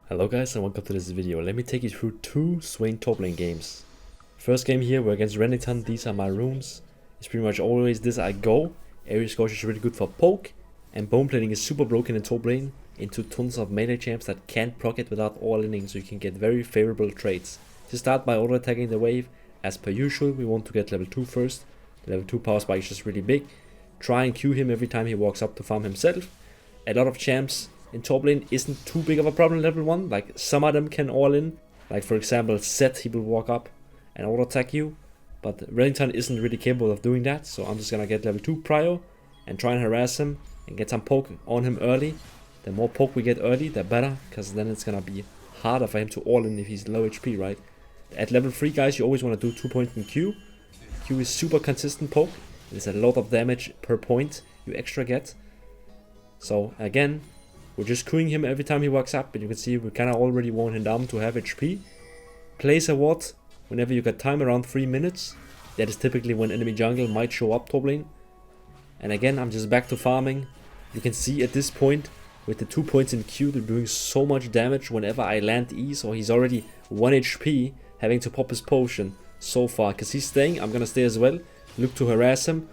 Hello guys and welcome to this video. Let me take you through two Swain top lane games. First game here, we're against Relic. These are my runes. It's pretty much always this I go. Area Scorch is really good for poke, and bone plating is super broken in top lane into tons of melee champs that can't proc it without all-inning, so you can get very favorable trades. To start by auto-attacking the wave, as per usual, we want to get level 2 first. The level 2 power spike is just really big. Try and Q him every time he walks up to farm himself. A lot of champs in top lane isn't too big of a problem level 1, like some of them can all in, like for example Set, he will walk up and auto attack you, but Relic isn't really capable of doing that, so I'm just gonna get level 2 prio and try and harass him and get some poke on him early. The more poke we get early, the better, because then it's gonna be harder for him to all in if he's low HP, right? At level 3 guys, you always want to do 2 point in Q. Q is super consistent poke, there's a lot of damage per point you extra get. So again, we're just queuing him every time he walks up, and you can see we kinda already worn him down to have HP. Place a ward whenever you get time around 3 minutes. That is typically when enemy jungle might show up top lane. And again, I'm just back to farming. You can see at this point, with the 2 points in Q, they're doing so much damage whenever I land E, so he's already 1 HP, having to pop his potion so far. Because he's staying, I'm gonna stay as well. Look to harass him.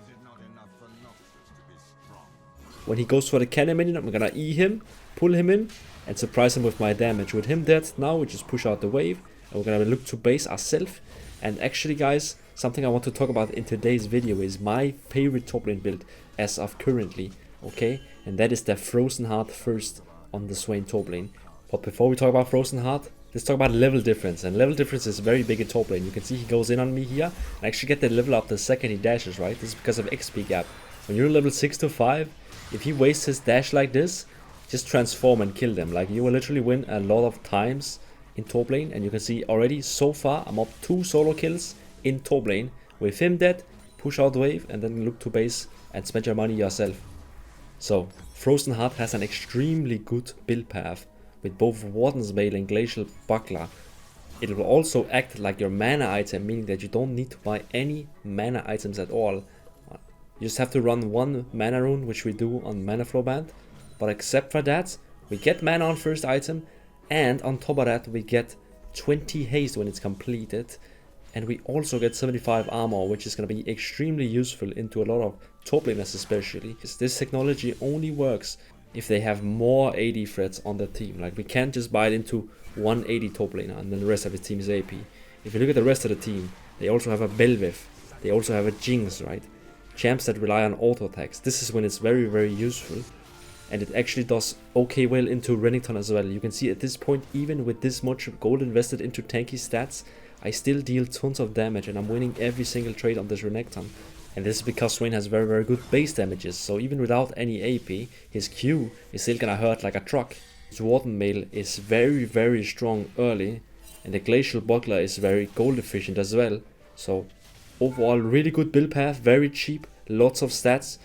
When he goes for the cannon minion, I'm gonna E him, pull him in, and surprise him with my damage. With him dead now, we just push out the wave, and we're gonna look to base ourselves. And actually guys, something I want to talk about in today's video is my favorite top lane build as of currently, okay? And that is the Frozen Heart first on the Swain top lane. But before we talk about Frozen Heart, let's talk about level difference. And level difference is very big in top lane. You can see he goes in on me here. I actually get the level up the second he dashes, right? This is because of XP gap. When you're level 6 to 5, if he wastes his dash like this, just transform and kill them. Like, you will literally win a lot of times in top lane. And you can see already so far I'm up 2 solo kills in top lane. With him dead, push out wave and then look to base and spend your money yourself. So Frozen Heart has an extremely good build path with both Warden's Mail and Glacial Buckler. It will also act like your mana item, meaning that you don't need to buy any mana items at all. You just have to run 1 mana rune, which we do on Mana Flow Band. But except for that, we get mana on first item, and on top of that we get 20 haste when it's completed. And we also get 75 armor, which is going to be extremely useful into a lot of top laners especially. Because this technology only works if they have more AD threats on their team. Like, we can't just buy it into one AD top laner and then the rest of his team is AP. If you look at the rest of the team, they also have a Belveth, they also have a Jinx, right? Champs that rely on auto attacks. This is when it's very, very useful. And it actually does okay well into Renekton as well. You can see at this point, even with this much gold invested into tanky stats, I still deal tons of damage and I'm winning every single trade on this Renekton. And this is because Swain has very, very good base damages. So even without any AP, his Q is still gonna hurt like a truck. His Warden Mail is very, very strong early. And the Glacial Buckler is very gold efficient as well. So overall, really good build path, very cheap, lots of stats.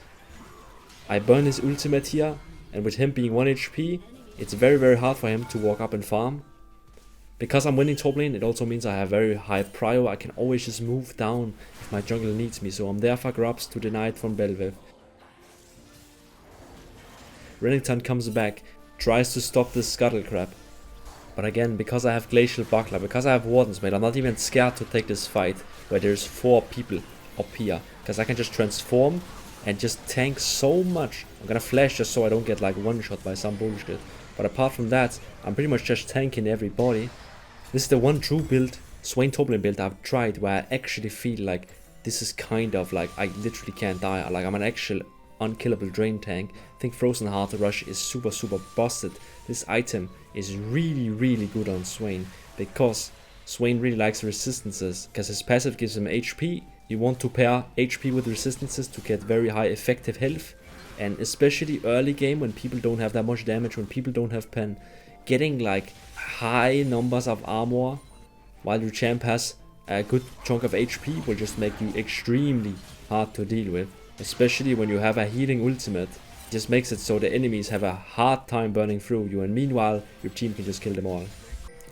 I burn his ultimate here, and with him being 1 HP, it's very, very hard for him to walk up and farm. Because I'm winning top lane, it also means I have very high prio. I can always just move down if my jungle needs me, so I'm there for grubs to deny it from Belveth. Renekton comes back, tries to stop this Scuttle Crab. But again, because I have Glacial Buckler, because I have Warden's Mail, I'm not even scared to take this fight where there's 4 people up here. Because I can just transform and just tank so much. I'm gonna flash just so I don't get like one shot by some bullshit. But apart from that, I'm pretty much just tanking everybody. This is the one true build, Swain top lane build I've tried where I actually feel like this is kind of like I literally can't die. Like, I'm an actual unkillable drain tank. I think Frozen Heart Rush is super, super busted. This item is really, really good on Swain because Swain really likes resistances, because his passive gives him HP. You want to pair HP with resistances to get very high effective health. And especially early game when people don't have that much damage, when people don't have pen, getting like high numbers of armor while your champ has a good chunk of HP will just make you extremely hard to deal with. Especially when you have a healing ultimate. It just makes it so the enemies have a hard time burning through you, and meanwhile your team can just kill them all.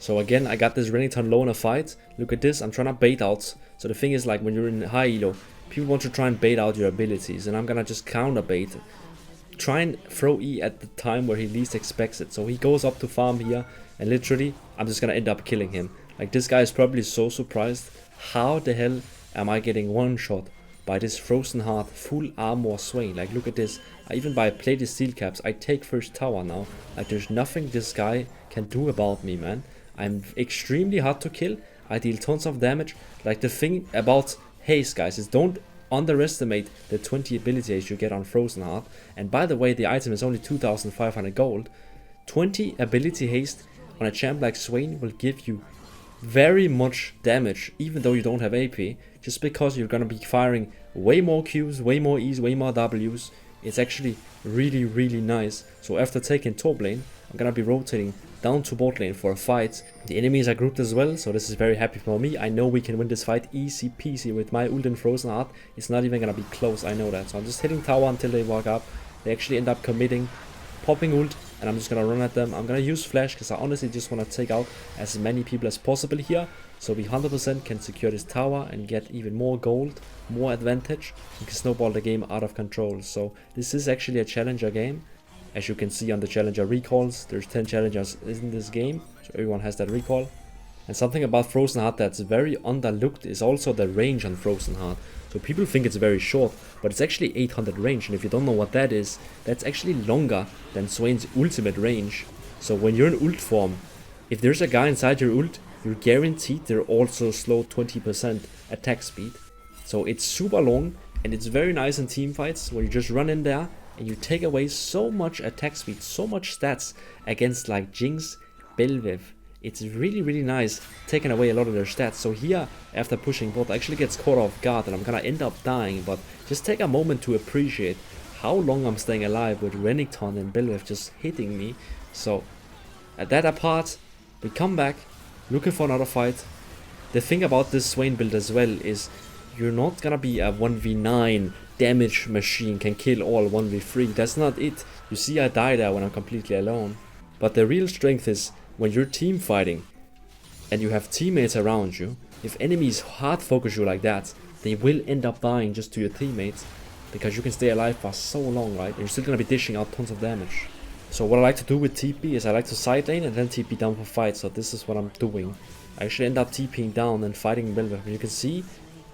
So again, I got this Renekton low in a fight. Look at this, I'm trying to bait out. So the thing is, like, when you're in high elo, people want to try and bait out your abilities, and I'm gonna just counter bait. Try and throw E at the time where he least expects it. So he goes up to farm here, and literally I'm just gonna end up killing him. Like, this guy is probably so surprised. How the hell am I getting one shot by this Frozen Heart full armor Swain? Like, look at this. I even buy plated steel caps. I take first tower now. Like, there's nothing this guy can do about me, man. I'm extremely hard to kill. I deal tons of damage. Like, the thing about haste, guys, is don't underestimate the 20 ability haste you get on Frozen Heart. And by the way, the item is only 2,500 gold. 20 ability haste on a champ like Swain will give you very much damage, even though you don't have AP, just because you're gonna be firing way more Qs, way more Es, way more Ws. It's actually really nice. So after taking top lane, I'm gonna be rotating down to bot lane for a fight. The enemies are grouped as well, so this is very happy for me. I know we can win this fight easy peasy with my ult and Frozen Heart. It's not even gonna be close, I know that. So I'm just hitting tower until they walk up. They actually end up committing, popping ult, and I'm just gonna run at them. I'm gonna use flash because I honestly just want to take out as many people as possible here, so we 100% can secure this tower and get even more gold, more advantage, and can snowball the game out of control. So this is actually a challenger game. As you can see on the challenger recalls, there's 10 challengers in this game, so everyone has that recall. And something about Frozen Heart that's very underlooked is also the range on Frozen Heart. So people think it's very short, but it's actually 800 range, and if you don't know what that is, that's actually longer than Swain's ultimate range. So when you're in ult form, if there's a guy inside your ult, you're guaranteed they're also slow 20% attack speed. So it's super long, and it's very nice in team fights where you just run in there and you take away so much attack speed, so much stats against like Jinx, Belvev. It's really nice taking away a lot of their stats. So here, after pushing bot, I actually gets caught off guard and I'm gonna end up dying, but just take a moment to appreciate how long I'm staying alive with Renekton and Belvev just hitting me. So at that apart, we come back looking for another fight. The thing about this Swain build as well is you're not gonna be a 1v9 damage machine, can kill all 1v3. That's not it. You see, I die there when I'm completely alone. But the real strength is when you're team fighting and you have teammates around you. If enemies hard focus you like that, they will end up dying just to your teammates, because you can stay alive for so long, right? And you're still gonna be dishing out tons of damage. So what I like to do with TP is I like to side lane and then TP down for fight. So this is what I'm doing. I actually end up TPing down and fighting Belvev. You can see,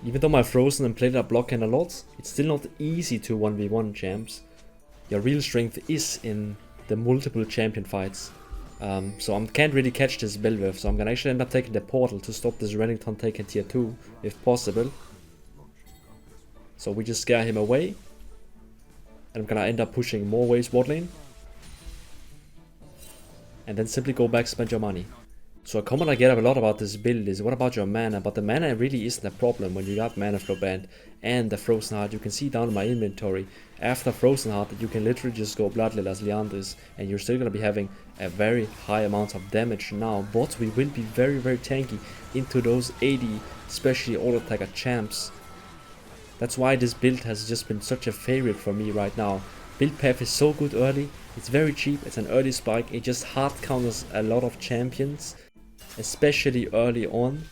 even though my Frozen and plated are blocking a lot, it's still not easy to 1v1 champs. Your real strength is in the multiple champion fights. So I can't really catch this Belvev, so I'm gonna actually end up taking the portal to stop this Renekton taking tier 2, if possible. So we just scare him away. And I'm gonna end up pushing more waves bot lane. And then simply go back, spend your money. So a comment I get a lot about this build is, what about your mana? But the mana really isn't a problem when you got mana flow band and the Frozen Heart. You can see down in my inventory, after Frozen Heart, that you can literally just go Bloodlet as Leandris, and you're still going to be having a very high amount of damage now. But we will be very tanky into those 80, especially all attacker champs. That's why this build has just been such a favorite for me right now. Build path is so good early, it's very cheap, it's an early spike, it just hard counters a lot of champions, especially early on.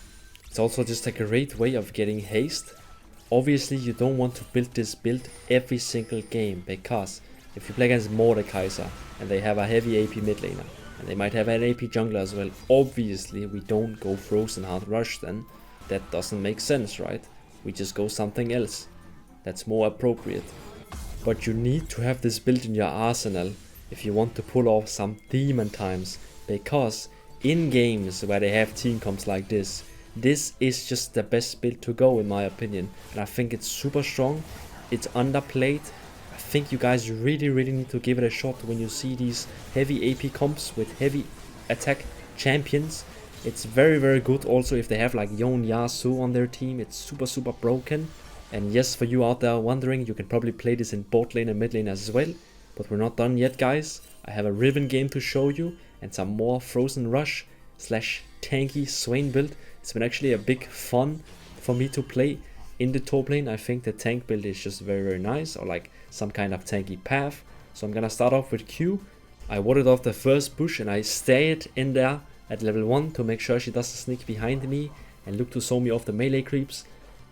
It's also just a great way of getting haste. Obviously you don't want to build this build every single game, because if you play against Mordekaiser and they have a heavy AP mid laner and they might have an AP jungler as well, obviously we don't go Frozen Heart Rush then. That doesn't make sense, right? We just go something else that's more appropriate. But you need to have this build in your arsenal if you want to pull off some demon times, because in games where they have team comps like this is just the best build to go in my opinion. And I think it's super strong, it's underplayed. I think you guys really need to give it a shot when you see these heavy AP comps with heavy attack champions. It's very good also if they have like Yon Yasuo on their team. It's super broken. And yes, for you out there wondering, you can probably play this in bot lane and mid lane as well. But we're not done yet, guys. I have a Riven game to show you and some more Frozen Rush / tanky Swain build. It's been actually a big fun for me to play in the top lane. I think the tank build is just very nice, or like some kind of tanky path. So I'm gonna start off with Q. I warded off the first bush and I stayed in there at level 1 to make sure she doesn't sneak behind me and look to show me off the melee creeps.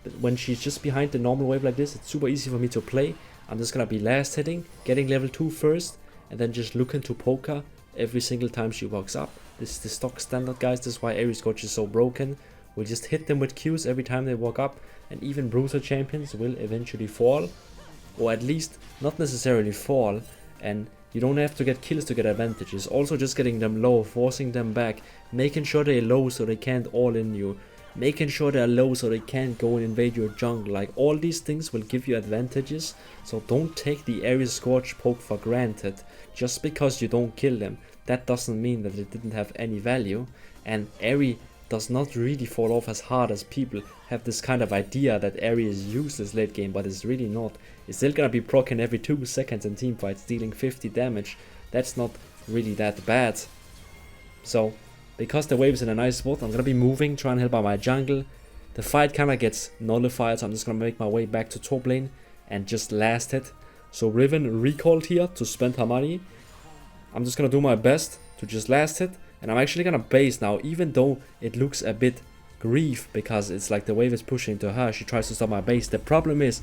But when she's just behind the normal wave like this, it's super easy for me to play. I'm just gonna be last hitting, getting level 2 first, and then just looking to poke her every single time she walks up. This is the stock standard, guys. This is why Aries Coach is so broken. We'll just hit them with Qs every time they walk up, and even bruiser champions will eventually fall, or at least not necessarily fall, and you don't have to get kills to get advantages. Also just getting them low, forcing them back, making sure they're low so they can't all in you, making sure they're low so they can't go and invade your jungle. Like, all these things will give you advantages, so don't take the Aries Scorch poke for granted. Just because you don't kill them, that doesn't mean that it didn't have any value, and Aerie does not really fall off as hard as people have this kind of idea that Aerie is useless late game, but it's really not. It's still gonna be proccing every 2 seconds in teamfights, dealing 50 damage. That's not really that bad. So, because the wave is in a nice spot, I'm gonna be moving, trying to help out my jungle. The fight kinda gets nullified, so I'm just gonna make my way back to top lane and just last hit. So Riven recalled here to spend her money. I'm just gonna do my best to just last hit, and I'm actually gonna base now, even though it looks a bit grief because it's like the wave is pushing to her. She tries to stop my base. The problem is,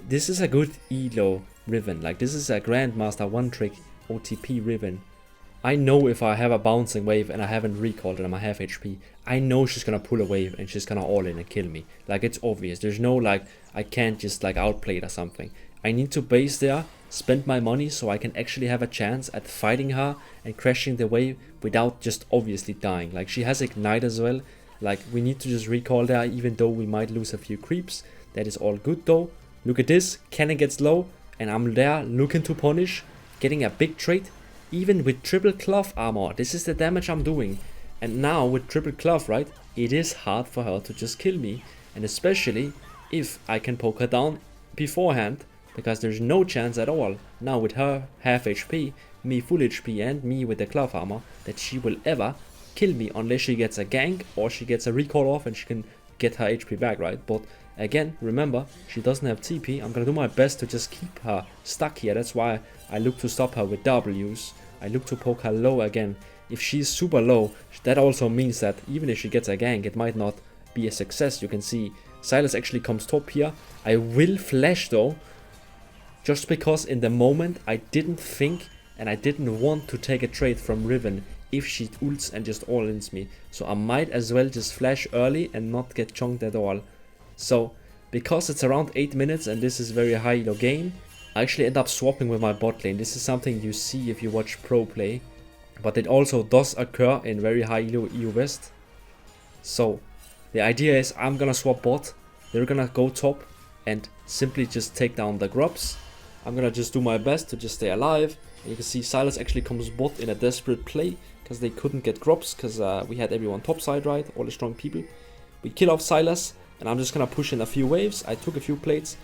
this is a good elo Riven. Like, this is a Grandmaster one trick OTP Riven. I know if I have a bouncing wave and I haven't recalled and I'm a half HP, I know she's gonna pull a wave and she's gonna all in and kill me. Like, it's obvious. There's no like, I can't just like outplay it or something. I need to base there, spend my money so I can actually have a chance at fighting her and crashing the wave without just obviously dying. Like, she has Ignite as well. Like, we need to just recall there, even though we might lose a few creeps. That is all good though. Look at this, cannon gets low and I'm there looking to punish, getting a big trait. Even with triple cloth armor, this is the damage I'm doing. And now with triple cloth, right, it is hard for her to just kill me. And especially if I can poke her down beforehand, because there's no chance at all, now with her half HP, me full HP and me with the cloth armor, that she will ever kill me unless she gets a gank or she gets a recall off and she can get her HP back, right? But again, remember, she doesn't have TP. I'm gonna do my best to just keep her stuck here. That's why I look to stop her with Ws. I look to poke her low again. If she's super low, that also means that even if she gets a gank, it might not be a success. You can see Silas actually comes top here. I will flash though, just because in the moment I didn't think and I didn't want to take a trade from Riven if she ults and just all-ins me. So I might as well just flash early and not get chunked at all. So because it's around 8 minutes and this is very high elo game, I actually end up swapping with my bot lane. This is something you see if you watch pro play, but it also does occur in very high elo EU West. So the idea is I'm gonna swap bot, they're gonna go top and simply just take down the grubs. I'm gonna just do my best to just stay alive. And you can see Silas actually comes bot in a desperate play because they couldn't get grubs because we had everyone topside, right? All the strong people. We kill off Silas and I'm just gonna push in a few waves. I took a few plates.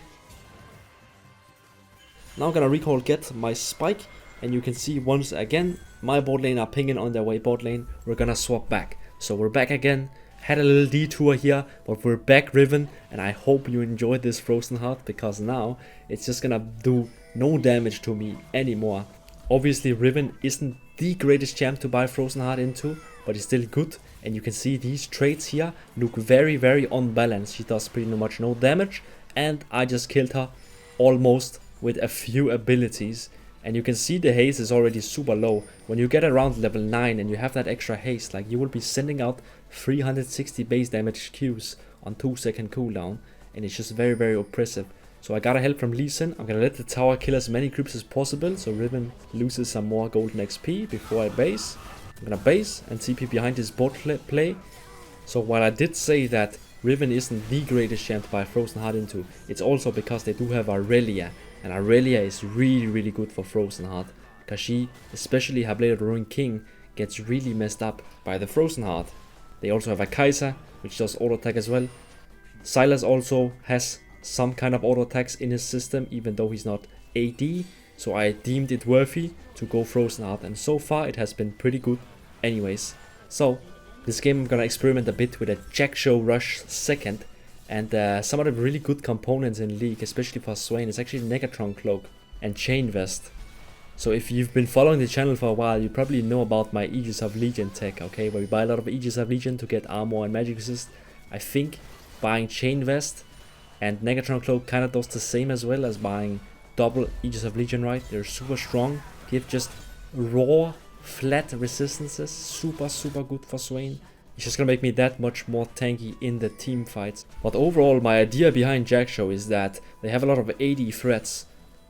Now I'm gonna recall get my spike, and you can see once again my bot lane are pinging on their way bot lane. We're gonna swap back. So we're back again. Had a little detour here, but we're back Riven, and I hope you enjoyed this Frozen Heart because now it's just gonna do no damage to me anymore. Obviously Riven isn't the greatest champ to buy Frozen Heart into, but it's still good, and you can see these traits here look very unbalanced. She does pretty much no damage, and I just killed her almost with a few abilities. And you can see the haste is already super low. When you get around level 9 and you have that extra haste, like, you will be sending out 360 base damage Qs on 2-second cooldown, and it's just very oppressive. So I got a help from Lee Sin. I'm gonna let the tower kill as many creeps as possible so Riven loses some more golden XP before I base. I'm gonna base and TP behind his bot play. So while I did say that Riven isn't the greatest champ to buy Frozen Heart into, it's also because they do have Aurelia. And Aurelia is really good for Frozen Heart, because she, especially her Blade of the Ruined King, gets really messed up by the Frozen Heart. They also have a Kaiser, which does auto attack as well. Silas also has some kind of auto attacks in his system, even though he's not AD. So I deemed it worthy to go Frozen Heart, and so far it has been pretty good anyways. So this game I'm gonna experiment a bit with a Jack Show Rush second. And some of the really good components in League, especially for Swain, is actually Negatron Cloak and Chain Vest. So if you've been following the channel for a while, you probably know about my Aegis of Legion tech, okay? Where we buy a lot of Aegis of Legion to get armor and magic resist. I think buying Chain Vest and Negatron Cloak kind of does the same as well as buying double Aegis of Legion, right? They're super strong, give just raw flat resistances, super good for Swain. It's just gonna make me that much more tanky in the team fights. But overall, my idea behind Jackshow is that they have a lot of AD threats,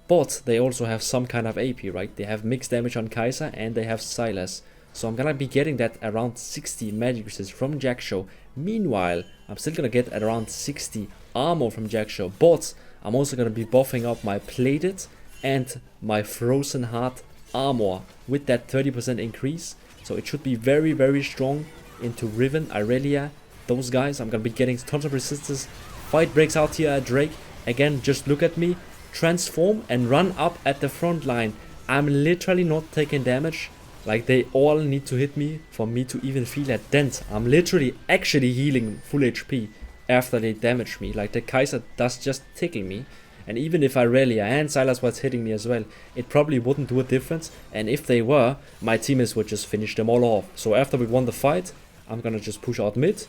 but they also have some kind of AP, right? They have mixed damage on Kai'Sa and they have Silas. So I'm gonna be getting that around 60 magic resist from Jackshow. Meanwhile, I'm still gonna get at around 60 armor from Jackshow, but I'm also gonna be buffing up my plated and my frozen heart armor with that 30% increase. So it should be very strong into Riven, Irelia, those guys. I'm gonna be getting tons of resistance. Fight breaks out here at Drake. Again, just look at me. Transform and run up at the front line. I'm literally not taking damage. Like, they all need to hit me for me to even feel a dent. I'm literally actually healing full HP after they damage me. Like, the Kai'Sa does just tickle me. And even if Irelia and Silas was hitting me as well, it probably wouldn't do a difference. And if they were, my teammates would just finish them all off. So after we won the fight, I'm gonna just push out mid.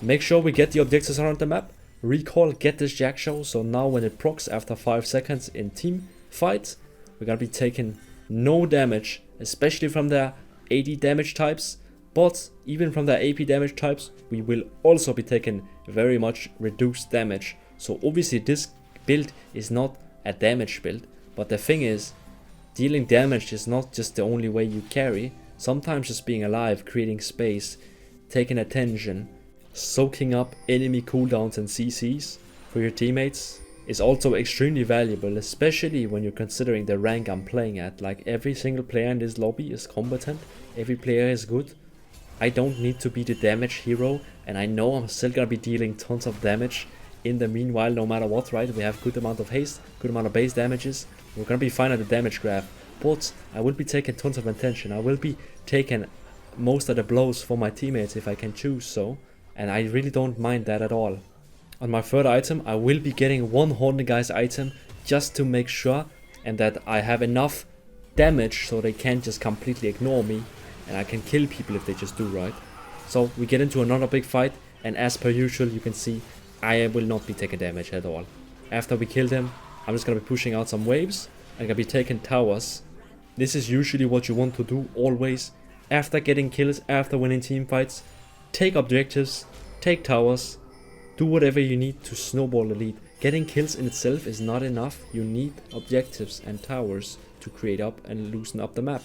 Make sure we get the objectives around the map. Recall, get this Jackshow. So now when it procs after 5 seconds in team fight, we're gonna be taking no damage, especially from their AD damage types. But even from their AP damage types, we will also be taking very much reduced damage. So obviously this build is not a damage build, but the thing is, dealing damage is not just the only way you carry. Sometimes just being alive, creating space, taking attention, soaking up enemy cooldowns and CCs for your teammates is also extremely valuable, especially when you're considering the rank I'm playing at. Like, every single player in this lobby is competent, every player is good. I don't need to be the damage hero, and I know I'm still gonna be dealing tons of damage in the meanwhile, no matter what, right? We have good amount of haste, good amount of base damages. We're gonna be fine at the damage graph, but I will be taking tons of attention. I will be taking most of the blows for my teammates if I can choose so, and I really don't mind that at all. On my third item, I will be getting one Horny Guys item just to make sure and that I have enough damage so they can't just completely ignore me and I can kill people if they just do right. So we get into another big fight, and as per usual, you can see I will not be taking damage at all. After we kill them, I'm just gonna be pushing out some waves. I'm gonna be taking towers. This is usually what you want to do always. After getting kills, after winning team fights, take objectives, take towers, do whatever you need to snowball the lead. Getting kills in itself is not enough. You need objectives and towers to create up and loosen up the map.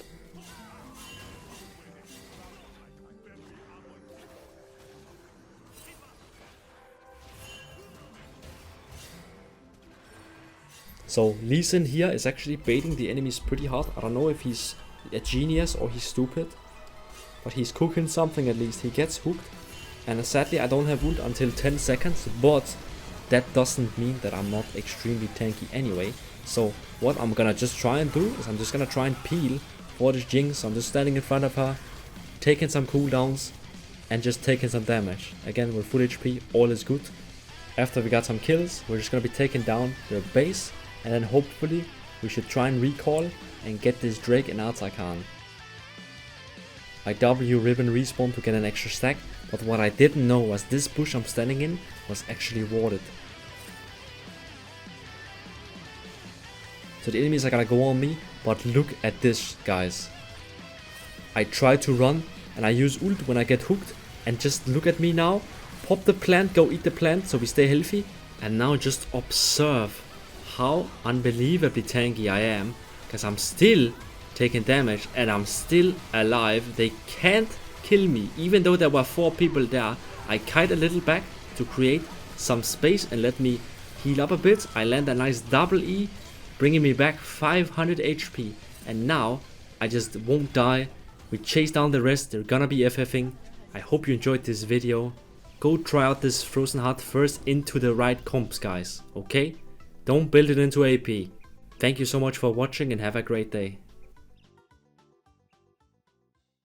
So Lee Sin here is actually baiting the enemies pretty hard. I don't know if he's a genius or he's stupid, but he's cooking something at least. He gets hooked, and sadly I don't have ult until 10 seconds, but that doesn't mean that I'm not extremely tanky anyway. So what I'm gonna just try and do is I'm just gonna try and peel for this Jinx. I'm just standing in front of her, taking some cooldowns and just taking some damage. Again, we're full HP, all is good. After we got some kills, we're just gonna be taking down their base. And then hopefully we should try and recall and get this Drake in Artakan. I W Ribbon respawn to get an extra stack, but what I didn't know was this bush I'm standing in was actually warded. So the enemies are gonna go on me, but look at this, guys. I try to run and I use ult when I get hooked, and just look at me now. Pop the plant, go eat the plant so we stay healthy, and now just observe how unbelievably tanky I am, because I'm still taking damage and I'm still alive. They can't kill me, even though there were 4 people there. I kite a little back to create some space and let me heal up a bit. I land a nice double E, bringing me back 500 HP, and now I just won't die. We chase down the rest. They're gonna be FFing. I hope you enjoyed this video. Go try out this Frozen Heart first into the right comps, guys, okay? Don't build it into AP. Thank you so much for watching and have a great day.